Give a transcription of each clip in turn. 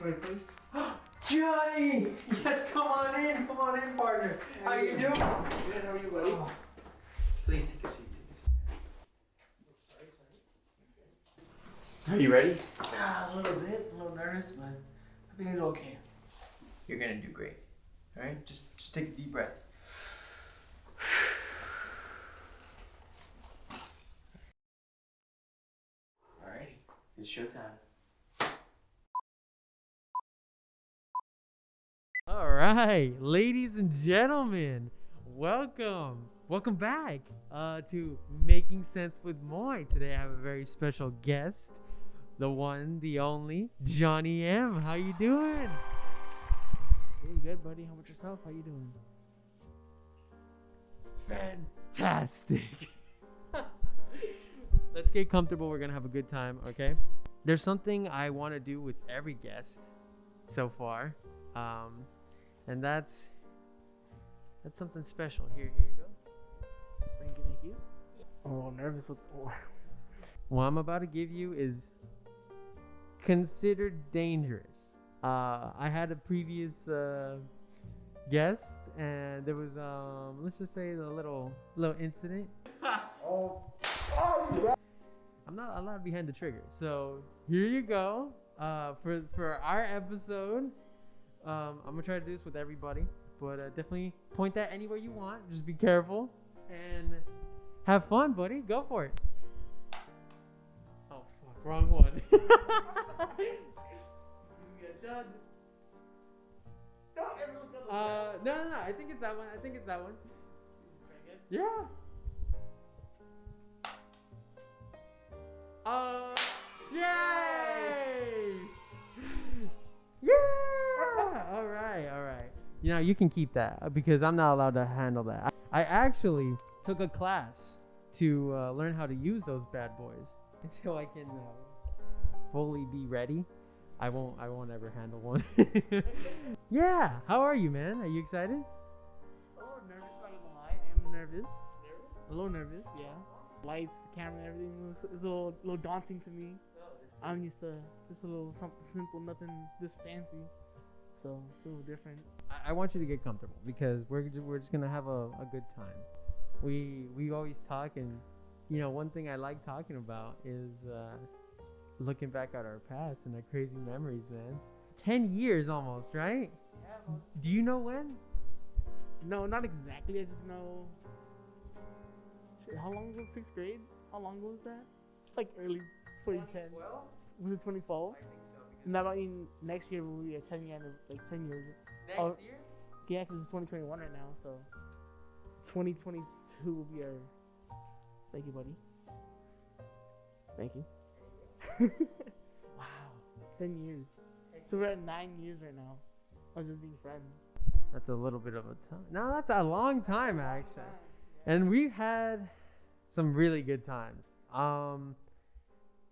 the right place? Johnny! Yes, come on in, partner. How you doing? Good, how are you, buddy? Oh. Please take a seat. Sorry. Are you ready? A little bit, a little nervous, but I think I do okay. You're gonna do great. All right, just take a deep breath. Alrighty, it's showtime. All right, ladies and gentlemen, welcome back to Making Sense with Moy. Today I have a very special guest, the one, the only, Johnny M. How you doing? Doing good, buddy. How about yourself? How you doing? Fantastic. Let's get comfortable. We're gonna have a good time, okay? There's something I want to do with every guest so far, and that's something special. Here you go. Thank you. I'm a little nervous with. What I'm about to give you is considered dangerous. I had a previous guest, and there was let's just say a little incident. I'm not allowed behind the trigger, so here you go. For our episode, I'm gonna try to do this with everybody, but definitely point that anywhere you want. Just be careful and have fun, buddy. Go for it. Oh fuck, wrong one. No. I think it's that one. Yeah. Yay! Yeah! All right. You know, you can keep that because I'm not allowed to handle that. I actually took a class to learn how to use those bad boys until I can fully be ready. I won't ever handle one. Yeah. How are you, man? Are you excited? A little nervous, not gonna lie. I'm nervous. A little nervous, yeah. Lights, the camera, and everything is a little daunting to me. I'm used to just a little something simple, nothing this fancy. So it's a little different. I want you to get comfortable because we're just gonna have a good time. We always talk, and you know, one thing I like talking about is looking back at our past and our crazy memories, man. 10 years almost, right? Yeah. Do you know when? No, not exactly. I just know. Shit, how long ago? 6th grade? How long ago was that? Like early 2010. 2012? Was it 2012? I think so. And that mean next year will be a 10 year, like 10 years. Next year? Yeah, because it's 2021 right now, so 2022 will be our. Thank you, buddy. Thank you. Wow, 10 years. So we're at 9 years right now. I was just being friends. That's a little bit of a time. No, that's a long time actually. And we've had some really good times.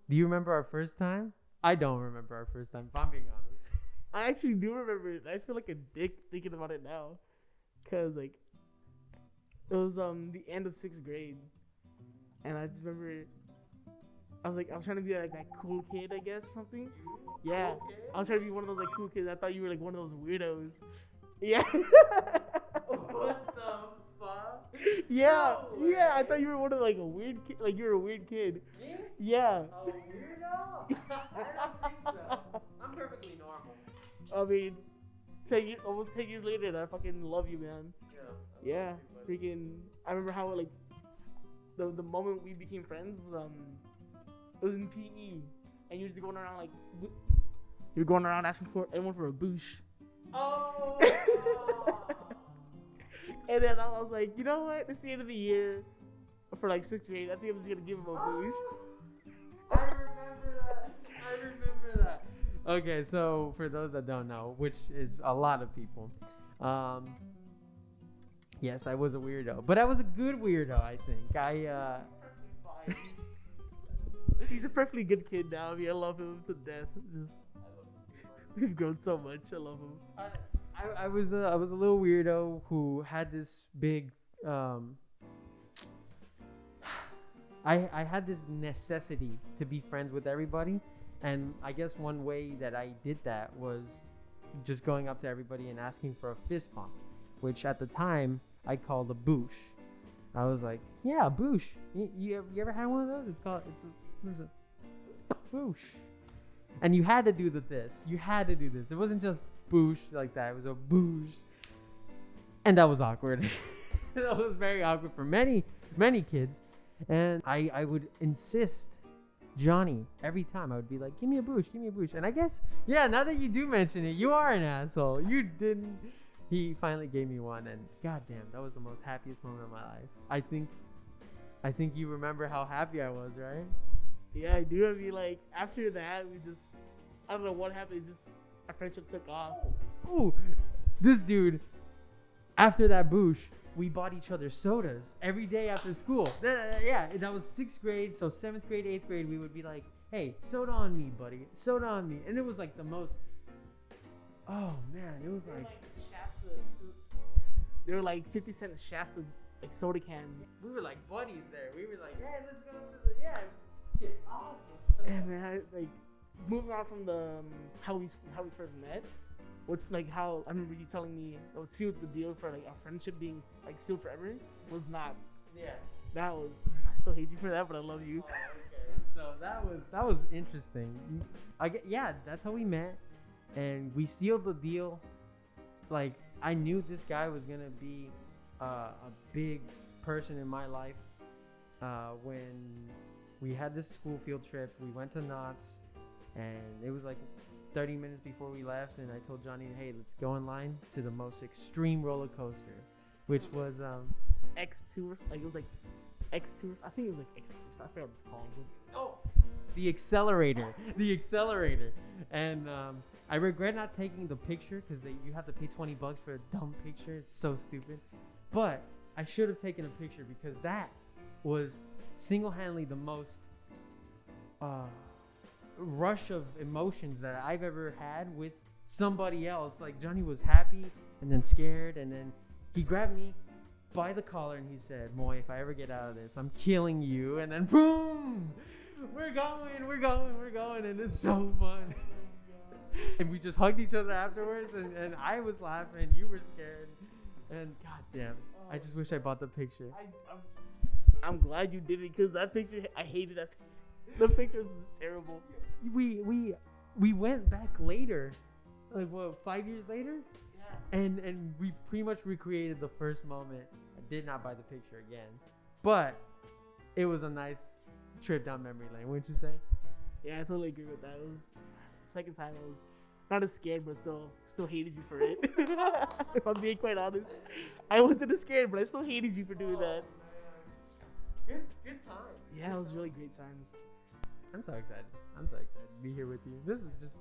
Do you remember our first time? I don't remember our first time, if I'm being honest. I actually do remember it. I feel like a dick thinking about it now. Cause like it was the end of 6th grade. And I just remember I was trying to be like that cool kid, I guess, or something. Yeah. I was trying to be one of those like cool kids. I thought you were like one of those weirdos. Yeah. What the fuck? Yeah. No Yeah, I way. thought you were one of like a weird kid. Like you were a weird kid. Me? Yeah. A weirdo? I don't think so. I'm perfectly normal. I mean, almost 10 years later, I fucking love you, man. Yeah, freaking. I remember how like the moment we became friends was it was in PE, and you were just going around like you were going around asking for everyone for a boosh. Oh. And then I was like, you know what? It's the end of the year for like 6th grade. I think I'm just gonna give him a boosh. I remember that. Okay, so for those that don't know, which is a lot of people, yes, I was a weirdo, but I was a good weirdo. I think He's a perfectly good kid now. I mean, I love him to death. Just we've grown so much. I love him. I was a little weirdo who had this big I had this necessity to be friends with everybody, And I guess one way that I did that was just going up to everybody and asking for a fist bump, which at the time I called a boosh. I was like, yeah, boosh. You ever had one of those? It's a boosh. And you had to do this. You had to do this. It wasn't just boosh like that. It was a boosh. And that was awkward. That was very awkward for many kids. And I would insist, Johnny, every time I would be like, give me a boosh. And I guess, yeah, now that you do mention it, you are an asshole. You didn't. He finally gave me one, and goddamn, that was the most happiest moment of my life. I think you remember how happy I was, right? Yeah, I do. I mean, like, after that, I don't know what happened. Our friendship took off. Ooh, this dude, after that boosh, we bought each other sodas every day after school. Yeah, that was 6th grade. So 7th grade, 8th grade, we would be like, hey, soda on me, buddy. Soda on me. And it was like the most, oh man, it was like they were like 50-cent Shasta, like soda cans. We were like buddies there. We were like, hey, let's go to the, yeah, it was awesome. Yeah, man, like, moving on from the, how we first met, how, I remember you telling me, what sealed the deal for, like, our friendship being, like, sealed forever was nuts. Yes. That was, I still hate you for that, but I love you. Oh, okay. So that was interesting. Yeah, that's how we met, and we sealed the deal. Like, I knew this guy was gonna be a big person in my life. When we had this school field trip, we went to Knott's, and it was like 30 minutes before we left, and I told Johnny, hey, let's go in line to the most extreme roller coaster, which was X2, like, it was like X2, I think it was like X2, I forgot what it's called. Oh, the accelerator. And I regret not taking the picture because you have to pay $20 for a dumb picture. It's so stupid. But I should have taken a picture because that was single-handedly the most rush of emotions that I've ever had with somebody else. Like, Johnny was happy and then scared, and then he grabbed me by the collar and he said, Moy, if I ever get out of this, I'm killing you. And then boom, we're going, and it's so fun. And we just hugged each other afterwards, and I was laughing, you were scared, and goddamn, I just wish I bought the picture. I'm glad you did it, because that picture, I hated that. The picture was terrible. We went back later, like what, 5 years later? Yeah. And we pretty much recreated the first moment. I did not buy the picture again, but it was a nice trip down memory lane, wouldn't you say? Yeah, I totally agree with that. It was the second time I was not as scared, but still hated you for it. If I'm being quite honest, I wasn't as scared, but I still hated you for doing that. Man. Good time. Yeah, it was really great times. I'm so excited to be here with you. This is just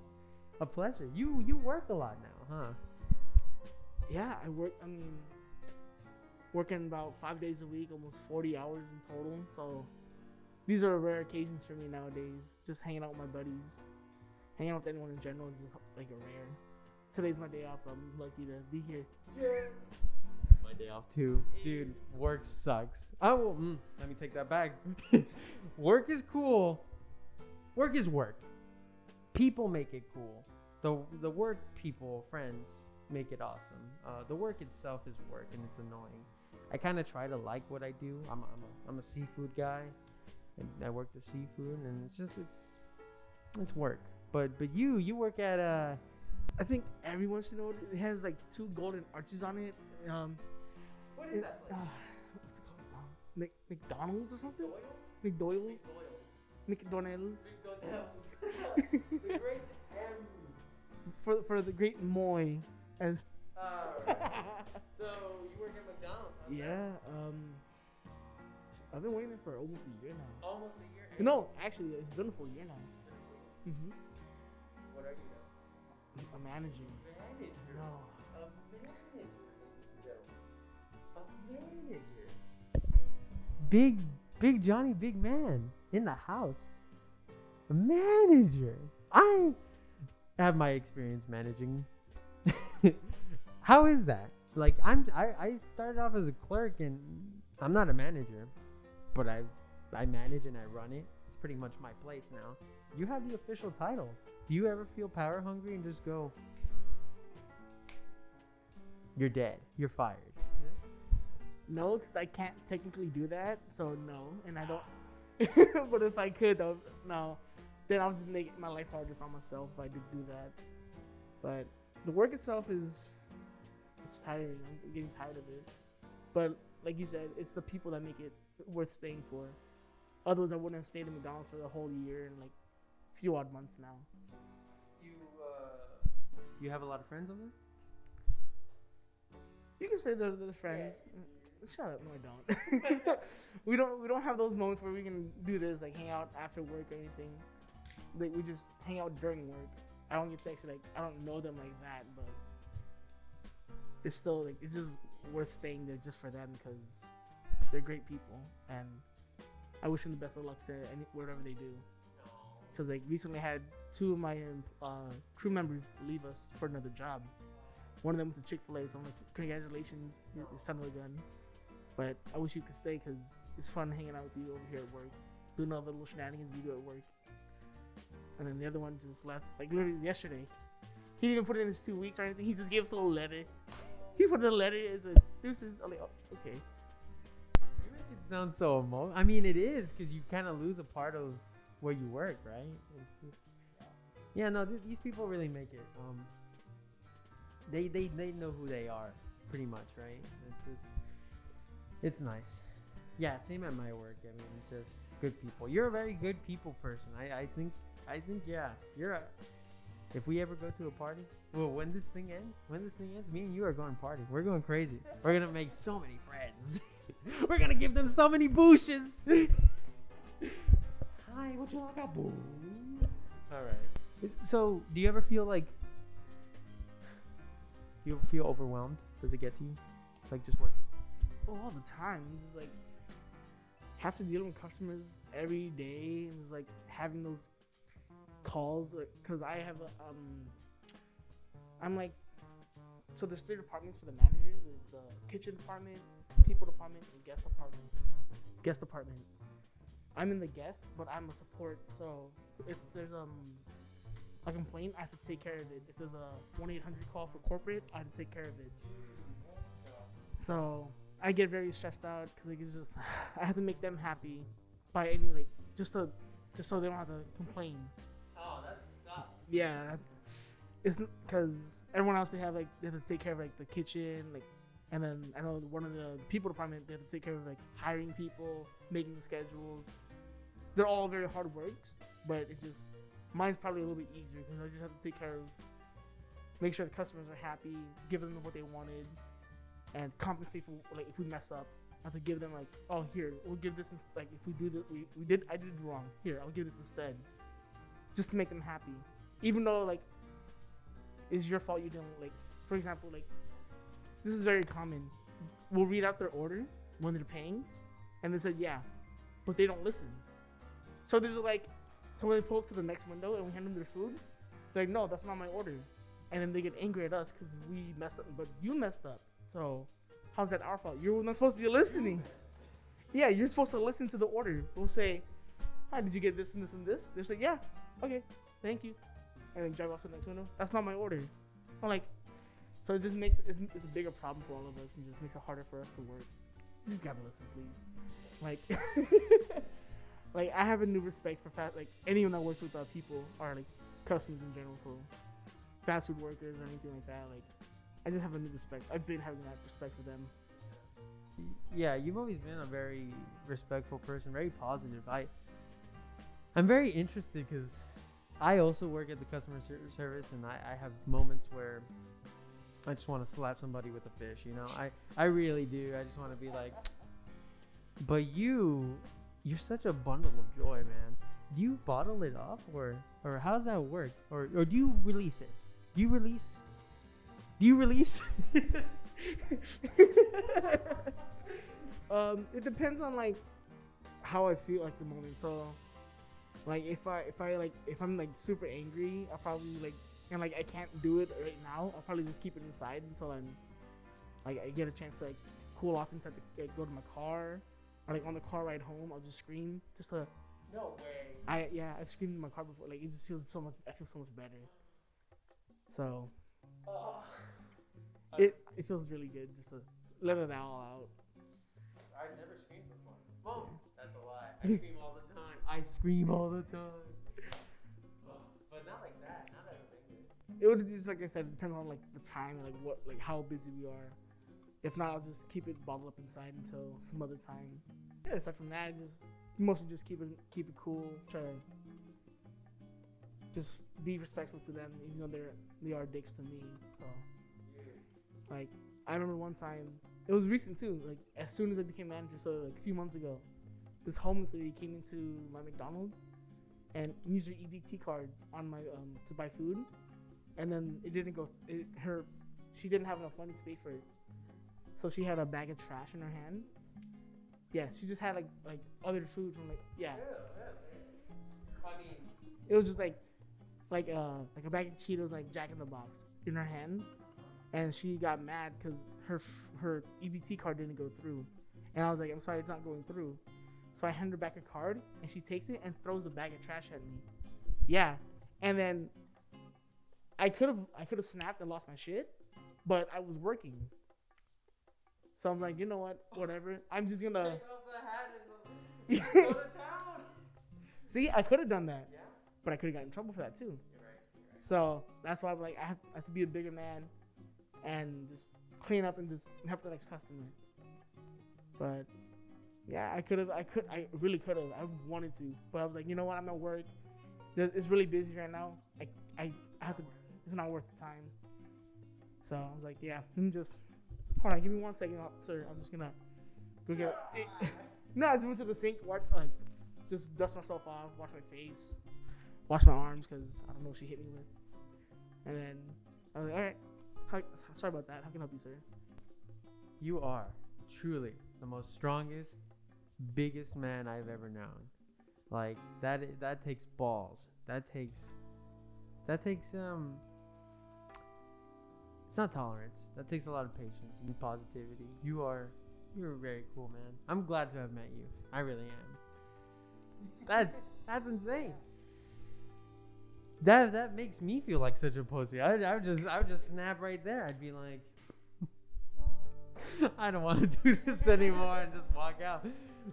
a pleasure. You work a lot now, huh? Yeah, working about 5 days a week, almost 40 hours in total. So these are rare occasions for me nowadays. Just hanging out with my buddies. Hanging out with anyone in general is just like a rare. Today's my day off, so I'm lucky to be here. Yes. It's my day off too. Dude, work sucks. Oh, let me take that back. Work is cool. Work is work. People make it cool. The work people, friends, make it awesome. The work itself is work, and it's annoying. I kind of try to like what I do. I'm a seafood guy, and I work the seafood, and it's work. But you work at I think everyone should know it has like 2 golden arches on it. What is that place? What's it called? McDonald's or something? McDoyle's? McDonald's. The great M. For the great Moy, as. Alright. So you work at McDonald's? How's Yeah. that? I've been working there for almost a year now. Almost a year. No, actually, it's been a full year now. Mhm. What are you now? A manager. Manager. No. A manager, ladies and gentlemen. A manager. Big Johnny, big man in the house. A manager. I have my experience managing. How is that? Like I started off as a clerk, and I'm not a manager, but I manage and I run it. It's pretty much my place now. You have the official title. Do you ever feel power hungry and just go, you're dead, you're fired? No, because I can't technically do that, so no, and I don't. But if I could, though, no, then I'll just make my life harder for myself if I did do that. But the work itself it's tiring. I'm getting tired of it. But like you said, it's the people that make it worth staying for. Otherwise, I wouldn't have stayed at McDonald's for the whole year and like a few odd months now. You have a lot of friends over there? You can say they're the friends. Shut up, no, I don't. we don't have those moments where we can do this, like hang out after work or anything. Like we just hang out during work. I don't get to actually like I don't know them like that, but it's still like it's just worth staying there just for them because they're great people and I wish them the best of luck to whatever they do. Because like recently I had 2 of my crew members leave us for another job. One of them was a Chick-fil-A, so I'm like, congratulations, it's son of a gun. But I wish you could stay because it's fun hanging out with you over here at work, doing all the little shenanigans we do at work. And then the other one just left, like literally yesterday. He didn't even put it in his 2 weeks or anything. He just gave us a little letter. He put in a letter as a deuces. I'm like, oh, okay. You make it sound so emotional. I mean, it is because you kind of lose a part of where you work, right? It's just, yeah, no, these people really make it. They know who they are, pretty much, right? It's just, it's nice. Yeah, same at my work. I mean, it's just good people. You're a very good people person. I think, yeah, you're a. If we ever go to a party, well, when this thing ends, me and you are going party. We're going crazy. We're gonna make so many friends. We're gonna give them so many booshes. Hi, would you like a boo? All right. So, do you ever feel like? Do you ever feel overwhelmed? Does it get to you? Like just working? Oh, all the time. It's like have to deal with customers every day and just like having those calls because I have I'm like so there's 3 departments for the managers. There's the kitchen department, people department, and guest department. I'm in the guest, but I'm a support. So if there's a complaint, I have to take care of it. If there's a 1-800 call for corporate, I have to take care of it. So I get very stressed out because like it's just I have to make them happy by any like just so they don't have to complain. Oh, that sucks. Yeah, it's because everyone else they have to take care of like the kitchen, like, and then I know one of the people department they have to take care of like hiring people, making the schedules. They're all very hard works, but it's just mine's probably a little bit easier because I just have to take care of, make sure the customers are happy, give them what they wanted, and compensate for like if we mess up. I have to give them like, oh here, we'll give this like if we do that I did it wrong. Here, I'll give this instead. Just to make them happy. Even though like it's your fault you didn't like for example, like this is very common. We'll read out their order when they're paying and they said yeah, but they don't listen. So there's like so when they pull up to the next window and we hand them their food, they're like, no, that's not my order. And then they get angry at us because we messed up, but you messed up. So how's that our fault? You're not supposed to be listening. Yeah, you're supposed to listen to the order. We'll say, hi, did you get this and this and this? They're like, yeah, okay, thank you. And then drive off to the next window. That's not my order. I'm like, so it just makes it's a bigger problem for all of us and just makes it harder for us to work. You just gotta listen, please. Like, like I have a new respect for like anyone that works with people or like customers in general. So fast food workers or anything like that. Like, I just have a new respect. I've been having that respect for them. Yeah, you've always been a very respectful person, very positive. I'm very interested because I also work at the customer service, and I have moments where I just want to slap somebody with a fish. You know, I really do. I just want to be like, but you're such a bundle of joy, man. Do you bottle it up, or how does that work, or do you release it? Do you release? It depends on like how I feel at the moment. So like if I'm like super angry, I'll probably like and like I can't do it right now, I'll probably just keep it inside until I'm like I get a chance to like cool off inside the go to my car or like on the car ride home. I'll just scream just to No way. I've screamed in my car before. Like, it just feels so much. I feel so much better. So Oh. it feels really good just to let it all out. I've never screamed before. Well, that's a lie. I scream all the time. I scream all the time. But not like that. Not that I think it. It would just, like I said, depend on like the time, like how busy we are. If not, I'll just keep it bottled up inside until some other time. Yeah, aside from that, just mostly just keep it cool. Try to just be respectful to them, even though they are dicks to me. So, like, I remember one time, it was recent too. Like, as soon as I became manager, so like a few months ago, this homeless lady came into my McDonald's and used her EBT card on my to buy food, and then it didn't go. She didn't have enough money to pay for it, so she had a bag of trash in her hand. Yeah, she just had like other food from yeah. I mean, It was just like a bag of Cheetos, like Jack in the Box, in her hand, and she got mad because her EBT card didn't go through, and I was like, I'm sorry, it's not going through. So I hand her back a card, and she takes it and throws the bag of trash at me. Yeah, and then I could have snapped and lost my shit, but I was working. So I'm like, you know what? Whatever. I'm just gonna take off the hat and go to town. See, I could have done that, Yeah. but I could have gotten in trouble for that too. You're right. So that's why I'm like, I have to be a bigger man and just clean up and just help the next customer. But yeah, I really could have. I wanted to, but I was like, you know what? I'm at work. It's really busy right now. I have to. It's not worth the time. So I was like, yeah, let me just hold on. Give me 1 second, sir. I'm just gonna go get it. No, I just went to the sink, just dust myself off, wash my face, wash my arms because I don't know what she hit me with. And then I was like, all right, sorry about that. How can I help you, sir? You are truly the most strongest, biggest man I've ever known. Like that takes balls. That takes it's not tolerance. That takes a lot of patience and positivity. You're very cool, man. I'm glad to have met you. I really am. That's insane. That makes me feel like such a pussy. I would just snap right there. I'd be like, I don't want to do this anymore and just walk out.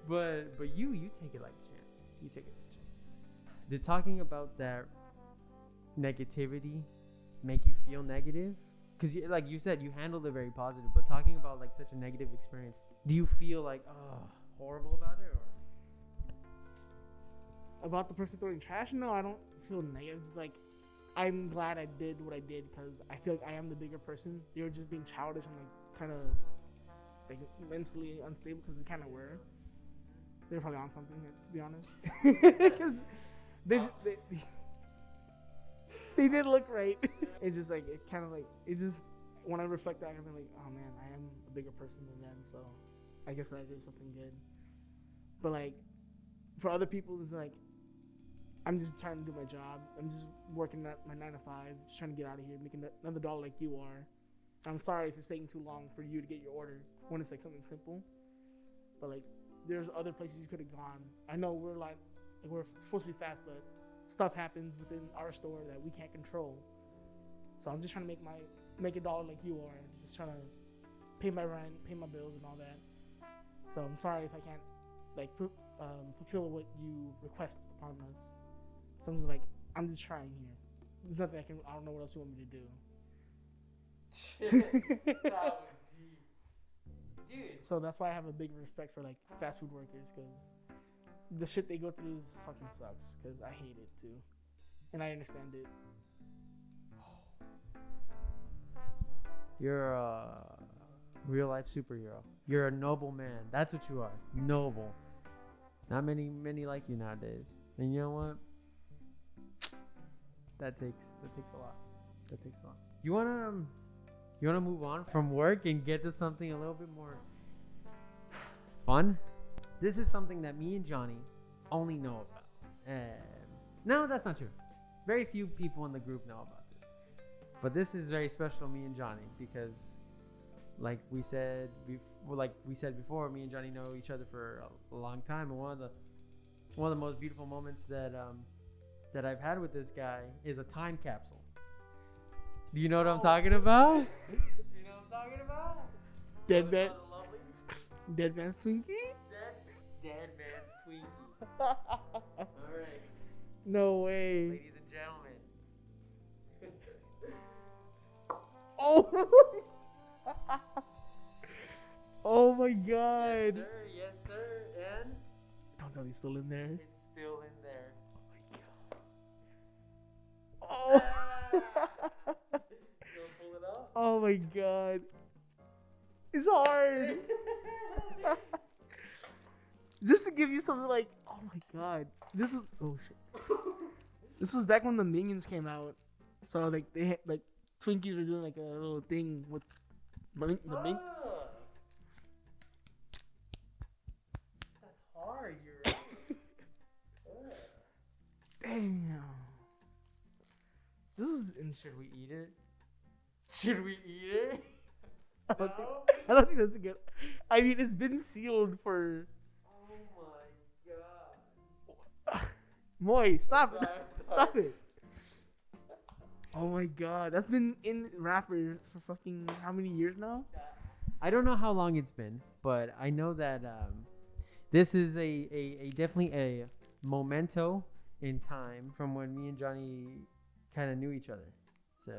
But you take it like a champ. You take it like a champ. Did talking about that negativity make you feel negative? Because like you said, you handled it very positive. But talking about like such a negative experience, do you feel like horrible about it, or about the person throwing trash? No, I don't feel negative. It's like, I'm glad I did what I did because I feel like I am the bigger person. They were just being childish and like kind of like mentally unstable because they kind of were. They were probably on something, to be honest. Because they did look right. It's just like, it kind of like, it just, when I reflect back, I'm like, oh man, I am a bigger person than them. So I guess I did something good. But like, for other people, it's like, I'm just trying to do my job. I'm just working at my 9 to 5, just trying to get out of here, making another dollar like you are. I'm sorry if it's taking too long for you to get your order when it's like something simple. But like, there's other places you could have gone. I know we're supposed to be fast, but stuff happens within our store that we can't control. So I'm just trying to make a dollar like you are, just trying to pay my rent, pay my bills, and all that. So I'm sorry if I can't like fulfill what you request upon us. So I'm just like, I'm just trying here. There's nothing I don't know what else you want me to do. That was deep, dude. So that's why I have a big respect for like fast food workers, because the shit they go through fucking sucks. Because I hate it too, and I understand it. You're a real life superhero. You're a noble man. That's what you are. Noble. Not many like you nowadays. And you know what? That takes a lot. That takes a lot. You wanna move on from work and get to something a little bit more fun? This is something that me and Johnny only know about. No, that's not true. Very few people in the group know about this. But this is very special to me and Johnny because, like we said before, me and Johnny know each other for a long time. And one of the one of the most beautiful moments that I've had with this guy is a time capsule. Do you know what I'm talking about? Do you know what I'm talking about? Dead man. Dead man's Twinkie? Dead man's Twinkie. Alright. No way. Ladies and gentlemen. Oh. Oh my god. Yes, sir. Yes, sir. And Don't tell me it's still in there. it's still in there. Oh. You wanna pull it up? Oh my god. It's hard. Just to give you something like, oh my god. This was, oh shit. This was back when the Minions came out. So like they had, like Twinkies were doing like a little thing with the Minions. That's hard. You're right. Damn. This is Should we eat it? Should we eat it? I don't, No? think, I don't think that's a good. I mean, it's been sealed for. Oh my god. Moy, stop it. Sorry. Stop it. Oh my god. That's been in wrappers for fucking how many years now? I don't know how long it's been, but I know that this is a definitely a memento in time from when me and Johnny kind of knew each other. So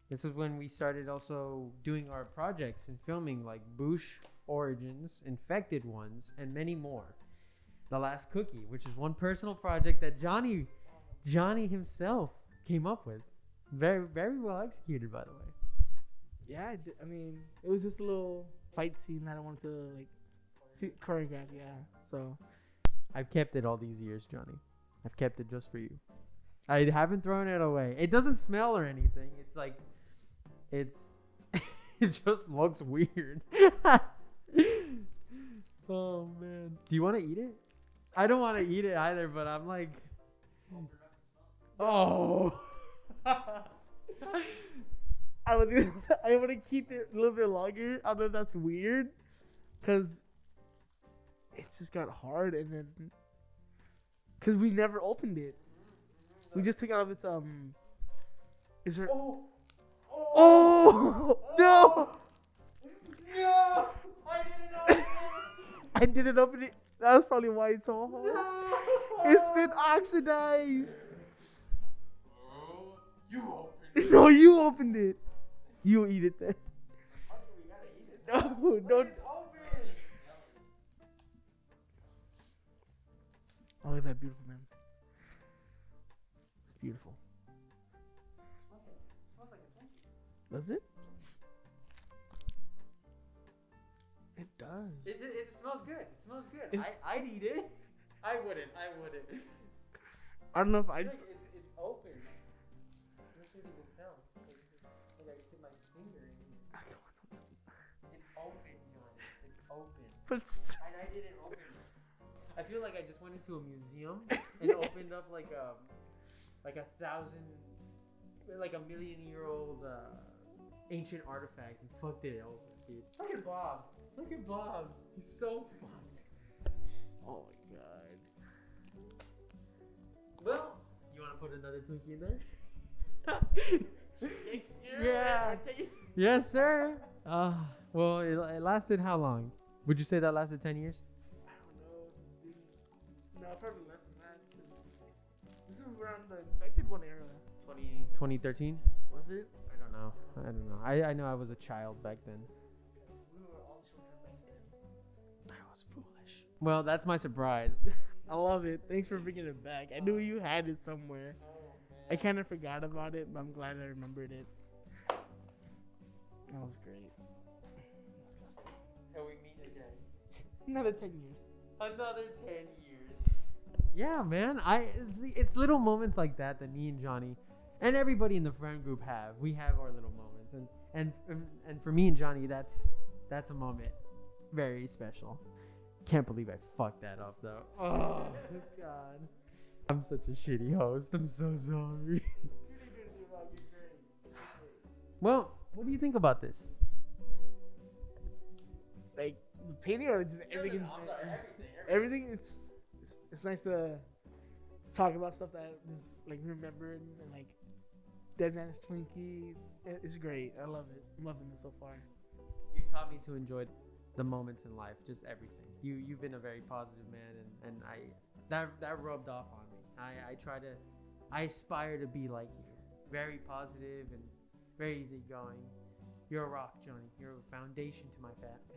this was when we started also doing our projects and filming like Boosh Origins, Infected Ones, and many more. The Last Cookie, which is one personal project that Johnny himself came up with. Very, very well executed, by the way. Yeah, I mean, it was just a little fight scene that I wanted to like see choreograph. Yeah, so I've kept it all these years, Johnny. I've kept it just for you. I haven't thrown it away. It doesn't smell or anything. It's like, it just looks weird. Oh man. Do you want to eat it? I don't want to eat it either, but I'm like, oh. I want to keep it a little bit longer. I don't know if that's weird, cause it's just got hard, and then cause we never opened it. We just took it out of its Is there? Oh no! No! I didn't open it! I didn't open it. That's probably why it's so hard. No! It's been oxidized. Oh, you opened it. No, you opened it. You eat it then. We gotta eat it. No, don't. It's open. Oh, look at that beautiful man. It's beautiful. Smells like a Twinkie. Does it? It does. It smells good. It smells good. It's- I'd eat it. I wouldn't. I don't know if I It's, just. like it's open. Let's see if you can tell. Like I can stick my finger in it. It's open, John. It's open. But And I didn't open it. I feel like I just went into a museum and opened up like a 1,000,000-year-old ancient artifact and fucked it open, dude. Look at Bob. Look at Bob. He's so fucked. oh my god. Well, you want to put another Twinkie in there? Yeah. Yes, sir. Well, it lasted how long? Would you say that lasted 10 years? I don't know. No, probably less than that. This is around the infected one era. 2013? Was it? I don't know. I know I was a child back then. We were all children back then. I was foolish. Well, that's my surprise. I love it. Thanks for bringing it back. I knew you had it somewhere. I kind of forgot about it, but I'm glad I remembered it. That was great. Disgusting. Till we meet again. Another 10 years. Another 10 years. Yeah, man. It's little moments like that that me and Johnny and everybody in the friend group have. We have our little moments, and for me and Johnny, that's a moment very special. Can't believe I fucked that up though. Oh god. I'm such a shitty host. I'm so sorry. Well, what do you think about this? Like the painting or just everything? I'm sorry, everything. Everything. it's nice to talk about stuff that is like remembered and like Dead Man's Twinkie. It's great. I love it. I'm loving this so far. You've taught me to enjoy the moments in life, just everything. You've been a very positive man, and that rubbed off on me. I aspire to be like you. Very positive and very easygoing. You're a rock, Johnny. You're a foundation to my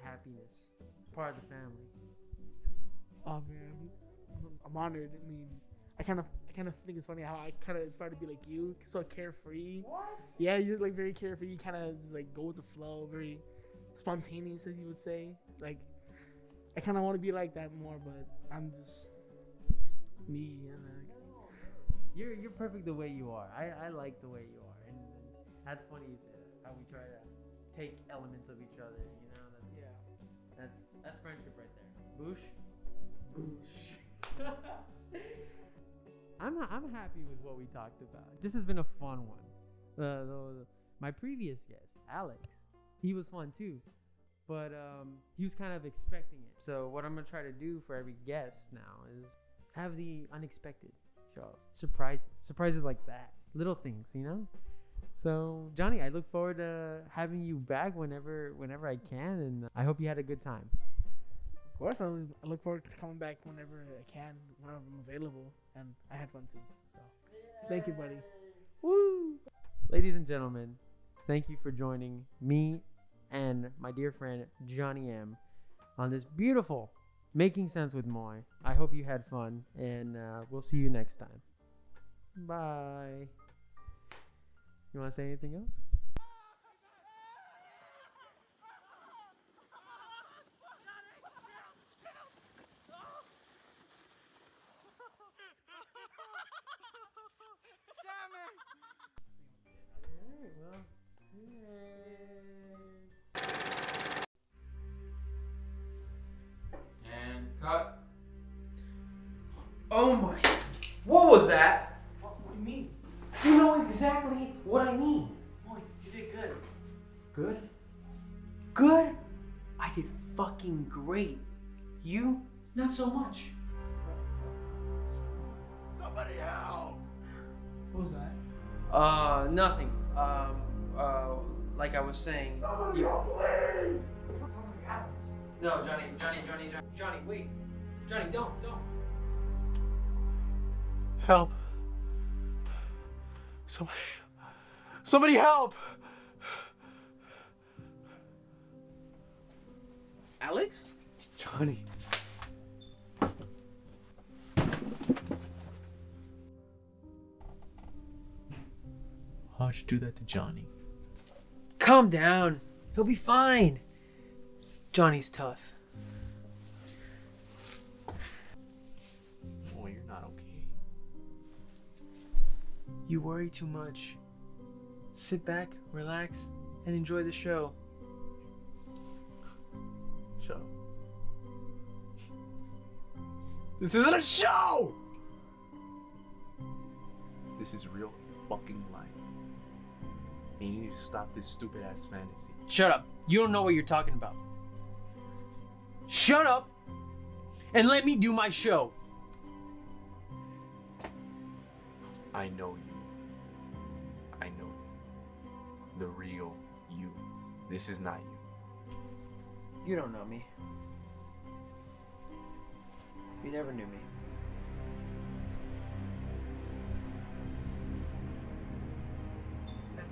happiness. Part of the family. Oh man, I'm honored. I mean, I kind of think it's funny how I kind of inspired to be like you, so carefree. What? Yeah, you're like very carefree. You kind of just like go with the flow, very spontaneous, as you would say. Like, I kind of want to be like that more, but I'm just me. And You're perfect the way you are. I like the way you are, and that's funny you say that. How we try to take elements of each other. You know, that's friendship right there. Boosh. Boosh. I'm happy with what we talked about. This has been a fun one. My previous guest, Alex, he was fun too, but he was kind of expecting it. So what I'm gonna try to do for every guest now is have the unexpected show up. Surprises like that, little things, you know. So Johnny, I look forward to having you back whenever I can, and I hope you had a good time. of course, I look forward to coming back whenever I can, whenever I'm available, and I had fun too. So, thank you, buddy. Woo! Ladies and gentlemen, thank you for joining me and my dear friend Johnny M on this beautiful Making Sense with Moy. I hope you had fun, and we'll see you next time. Bye. You want to say anything else? And cut. Oh my. What was that? What do you mean? You know exactly what I mean. Boy, you did good. Good? Good? I did fucking great. You? Not so much. Somebody help! What was that? Nothing. Like I was saying. Somebody you- help, please! That sounds like Alex. No, Johnny, wait. Johnny, don't. Help. Somebody help! Alex? Johnny. Why'd you do that to Johnny? Calm down. He'll be fine. Johnny's tough. Boy, you're not okay. You worry too much. Sit back, relax, and enjoy the show. Shut up. This isn't a show! This is real fucking life. And you need to stop this stupid ass fantasy. Shut up. You don't know what you're talking about. Shut up and let me do my show. I know you. I know you. The real you. This is not you. You don't know me. You never knew me. Thank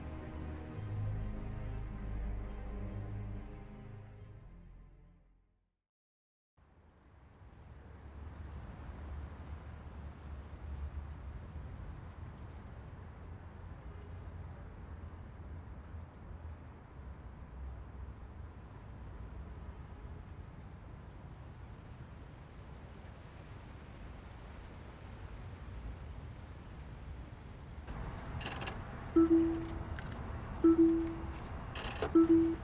you.